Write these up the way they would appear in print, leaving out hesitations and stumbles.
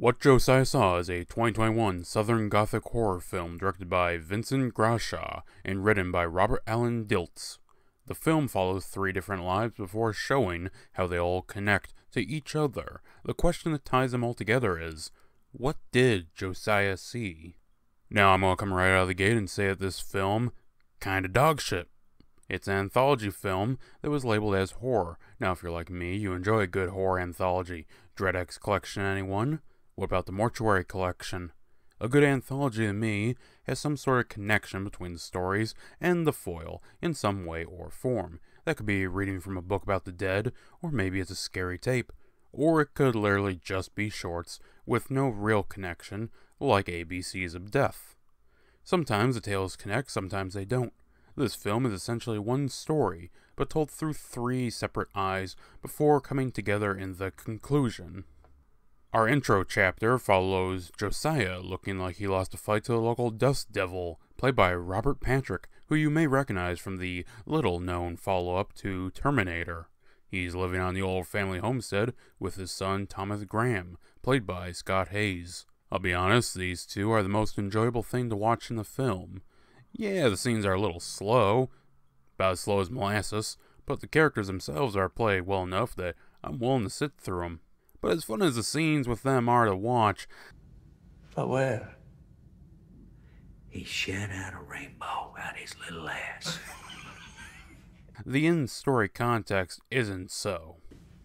What Josiah Saw is a 2021 Southern Gothic horror film directed by Vincent Grasha and written by Robert Allen Dilts. The film follows three different lives before showing how they all connect to each other. The question that ties them all together is, what did Josiah see? Now I'm gonna come right out of the gate and say that this film kinda dog shit. It's an anthology film that was labeled as horror. Now if you're like me, you enjoy a good horror anthology. Dread X Collection, anyone? What about the Mortuary Collection? A good anthology to me has some sort of connection between the stories and the foil in some way or form. That could be reading from a book about the dead, or maybe it's a scary tape, or it could literally just be shorts with no real connection, like ABCs of Death. Sometimes the tales connect, sometimes they don't. This film is essentially one story, but told through three separate eyes before coming together in the conclusion. Our intro chapter follows Josiah looking like he lost a fight to the local Dust Devil, played by Robert Patrick, who you may recognize from the little-known follow-up to Terminator. He's living on the old family homestead with his son Thomas Graham, played by Scott Hayes. I'll be honest, these two are the most enjoyable thing to watch in the film. Yeah, the scenes are a little slow, about as slow as molasses, but the characters themselves are played well enough that I'm willing to sit through them. But as fun as the scenes with them are to watch... But where? He shed out a rainbow out his little ass. The in-story context isn't so.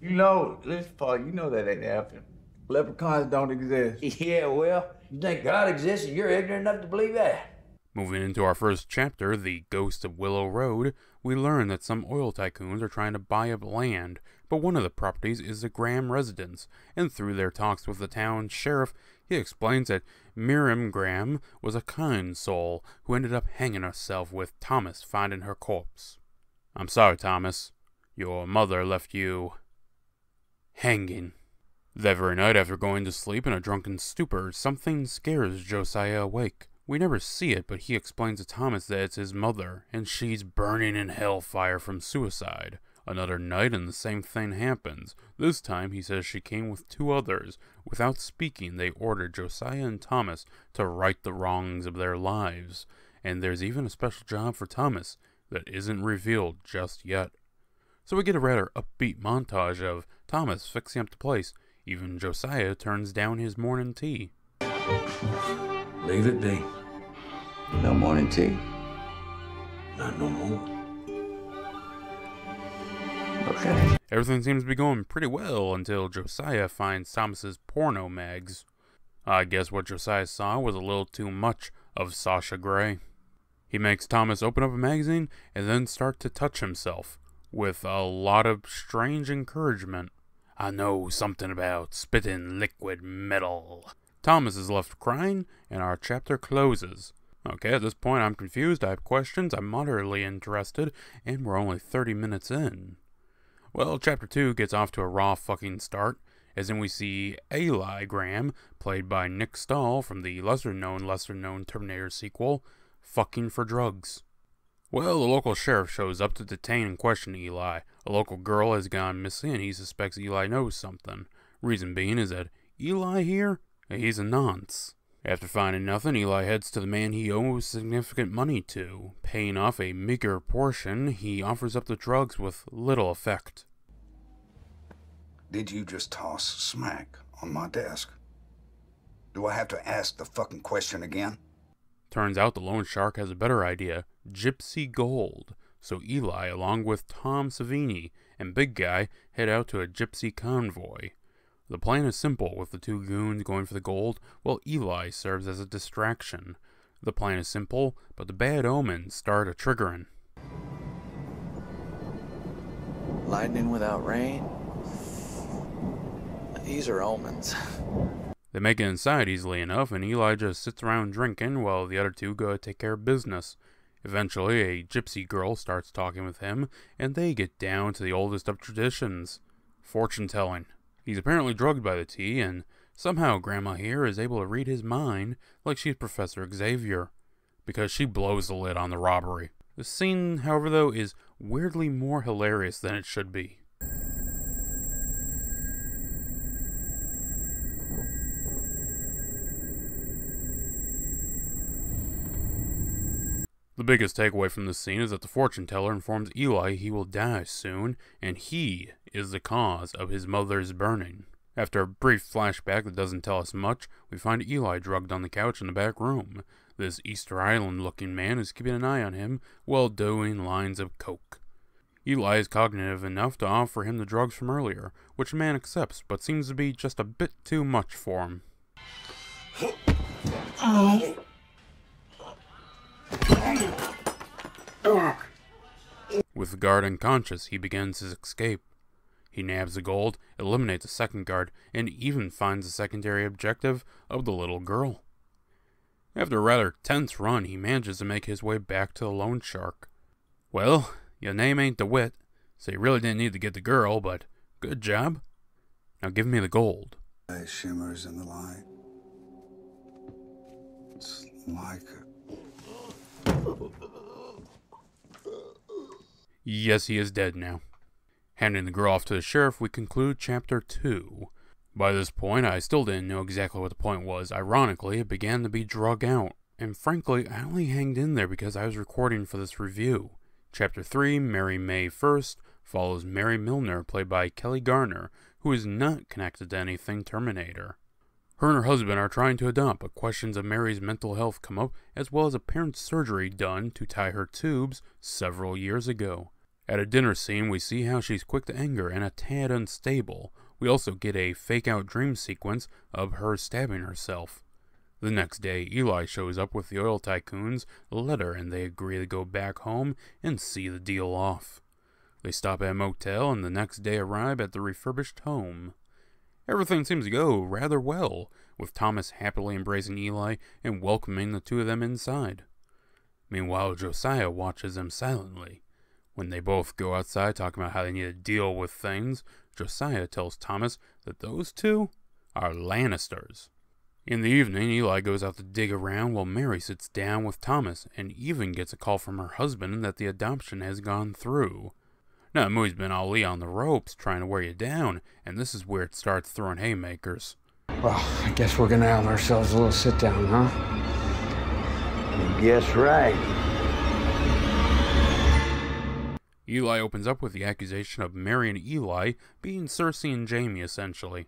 You know, this part, you know that ain't happening. Leprechauns don't exist. Yeah, well, you think God exists and you're ignorant enough to believe that? Moving into our first chapter, The Ghost of Willow Road, we learn that some oil tycoons are trying to buy up land, but one of the properties is the Graham residence, and through their talks with the town sheriff, he explains that Miriam Graham was a kind soul who ended up hanging herself with Thomas finding her corpse. I'm sorry, Thomas. Your mother left you... hanging. That very night, after going to sleep in a drunken stupor, something scares Josiah awake. We never see it, but he explains to Thomas that it's his mother, and she's burning in hellfire from suicide. Another night and the same thing happens. This time he says she came with two others. Without speaking, they ordered Josiah and Thomas to right the wrongs of their lives. And there's even a special job for Thomas that isn't revealed just yet. So we get a rather upbeat montage of Thomas fixing up the place. Even Josiah turns down his morning tea. Leave it be. No morning tea. Not no more. Okay. Everything seems to be going pretty well until Josiah finds Thomas's porno mags. I guess what Josiah saw was a little too much of Sasha Grey. He makes Thomas open up a magazine and then start to touch himself, with a lot of strange encouragement. I know something about spitting liquid metal. Thomas is left crying, and our chapter closes. Okay, at this point I'm confused, I have questions, I'm moderately interested, and we're only 30 minutes in. Well, chapter 2 gets off to a raw fucking start, as in we see Eli Graham, played by Nick Stahl from the lesser-known Terminator sequel, fucking for drugs. Well, the local sheriff shows up to detain and question Eli. A local girl has gone missing and he suspects Eli knows something. Reason being is that Eli here? He's a nonce. After finding nothing, Eli heads to the man he owes significant money to. Paying off a meager portion, he offers up the drugs with little effect. Did you just toss smack on my desk? Do I have to ask the fucking question again? Turns out the loan shark has a better idea. Gypsy Gold. So Eli, along with Tom Savini and Big Guy, head out to a gypsy convoy. The plan is simple, with the two goons going for the gold, while Eli serves as a distraction. The plan is simple, but the bad omens start a-triggering. Lightning without rain? These are omens. They make it inside easily enough, and Eli just sits around drinking while the other two go take care of business. Eventually, a gypsy girl starts talking with him, and they get down to the oldest of traditions, fortune-telling. He's apparently drugged by the tea, and somehow Grandma here is able to read his mind like she's Professor Xavier, because she blows the lid on the robbery. The scene, however, though, is weirdly more hilarious than it should be. The biggest takeaway from this scene is that the fortune teller informs Eli he will die soon, and he is the cause of his mother's burning. After a brief flashback that doesn't tell us much, we find Eli drugged on the couch in the back room. This Easter Island-looking man is keeping an eye on him while doing lines of coke. Eli is cognitive enough to offer him the drugs from earlier, which the man accepts, but seems to be just a bit too much for him. With the guard unconscious, he begins his escape. He nabs the gold, eliminates a second guard, and even finds the secondary objective of the little girl. After a rather tense run, he manages to make his way back to the loan shark. Well, your name ain't DeWitt, so you really didn't need to get the girl, but good job. Now give me the gold. It shimmers in the light. It's like Yes, he is dead now. Handing the girl off to the sheriff, we conclude Chapter 2. By this point, I still didn't know exactly what the point was. Ironically, it began to be drug out. And frankly, I only hanged in there because I was recording for this review. Chapter 3, Mary May First, follows Mary Milner, played by Kelly Garner, who is not connected to anything Terminator. Her and her husband are trying to adopt, but questions of Mary's mental health come up, as well as apparent surgery done to tie her tubes several years ago. At a dinner scene, we see how she's quick to anger and a tad unstable. We also get a fake-out dream sequence of her stabbing herself. The next day, Eli shows up with the oil tycoon's letter, and they agree to go back home and see the deal off. They stop at a motel, and the next day arrive at the refurbished home. Everything seems to go rather well, with Thomas happily embracing Eli and welcoming the two of them inside. Meanwhile, Josiah watches them silently. When they both go outside talking about how they need to deal with things, Josiah tells Thomas that those two are Lannisters. In the evening, Eli goes out to dig around while Mary sits down with Thomas and even gets a call from her husband that the adoption has gone through. Now, the movie's been all on the ropes trying to wear you down, and this is where it starts throwing haymakers. Well, I guess we're gonna have ourselves a little sit-down, huh? You guess right. Eli opens up with the accusation of Mary and Eli being Cersei and Jaime, essentially.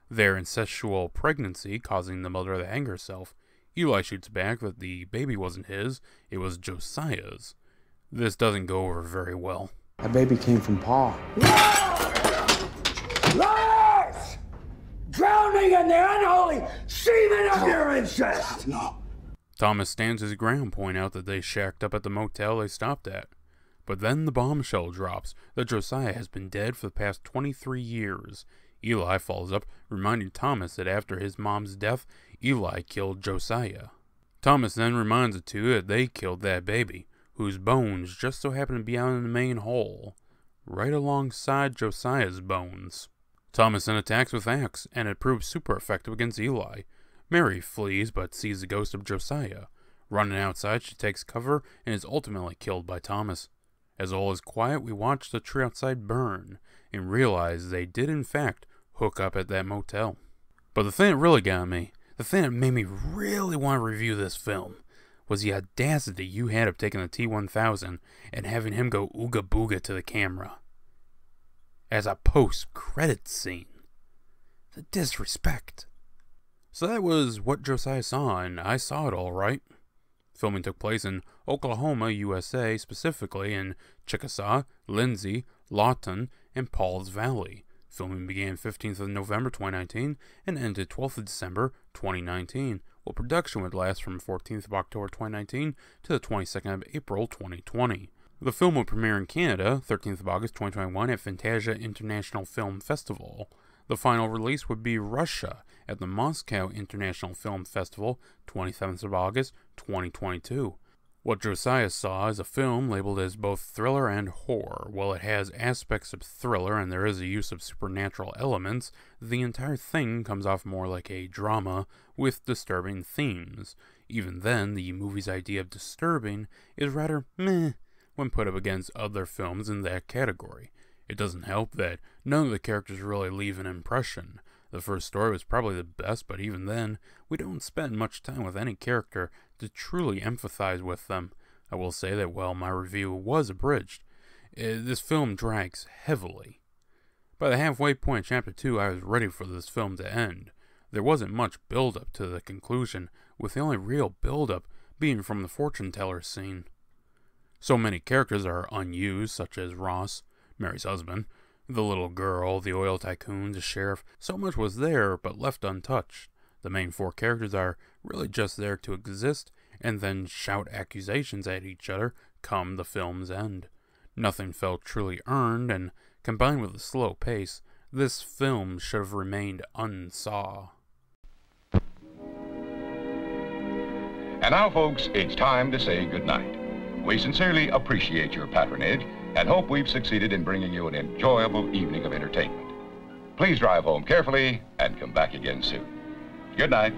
Their incestual pregnancy causing the mother to hang herself. Eli shoots back that the baby wasn't his, it was Josiah's. This doesn't go over very well. That baby came from Pa. Lies! Drowning in the unholy semen of your incest! no. Thomas stands his ground, pointing out that they shacked up at the motel they stopped at. But then the bombshell drops that Josiah has been dead for the past 23 years. Eli follows up, reminding Thomas that after his mom's death, Eli killed Josiah. Thomas then reminds the two that they killed that baby, whose bones just so happen to be out in the main hole, right alongside Josiah's bones. Thomas then attacks with axe, and it proves super effective against Eli. Mary flees but sees the ghost of Josiah. Running outside, she takes cover and is ultimately killed by Thomas. As all is quiet, we watch the tree outside burn, and realize they did in fact hook up at that motel. But the thing that really got me, the thing that made me really want to review this film, was the audacity you had of taking the T-1000 and having him go ooga booga to the camera. As a post-credits scene. The disrespect. So that was what Josiah saw, and I saw it all right. Filming took place in Oklahoma, USA, specifically in Chickasaw, Lindsay, Lawton, and Pauls Valley. Filming began 15th of November 2019 and ended 12th of December 2019, while production would last from 14th of October 2019 to the 22nd of April 2020. The film would premiere in Canada 13th of August 2021 at Fantasia International Film Festival. The final release would be Russia at the Moscow International Film Festival 27th of August 2022. What Josiah saw is a film labeled as both thriller and horror. While it has aspects of thriller and there is a use of supernatural elements, the entire thing comes off more like a drama with disturbing themes. Even then, the movie's idea of disturbing is rather meh when put up against other films in that category. It doesn't help that none of the characters really leave an impression. The first story was probably the best, but even then, we don't spend much time with any character to truly empathize with them. I will say that while my review was abridged, this film drags heavily. By the halfway point of Chapter 2, I was ready for this film to end. There wasn't much build-up to the conclusion, with the only real build-up being from the fortune teller scene. So many characters are unused, such as Ross, Mary's husband, the little girl, the oil tycoon, the sheriff. So much was there, but left untouched. The main 4 characters are really just there to exist, and then shout accusations at each other come the film's end. Nothing felt truly earned, and combined with a slow pace, this film should have remained unsaw. And now, folks, it's time to say goodnight. We sincerely appreciate your patronage and hope we've succeeded in bringing you an enjoyable evening of entertainment. Please drive home carefully and come back again soon. Good night.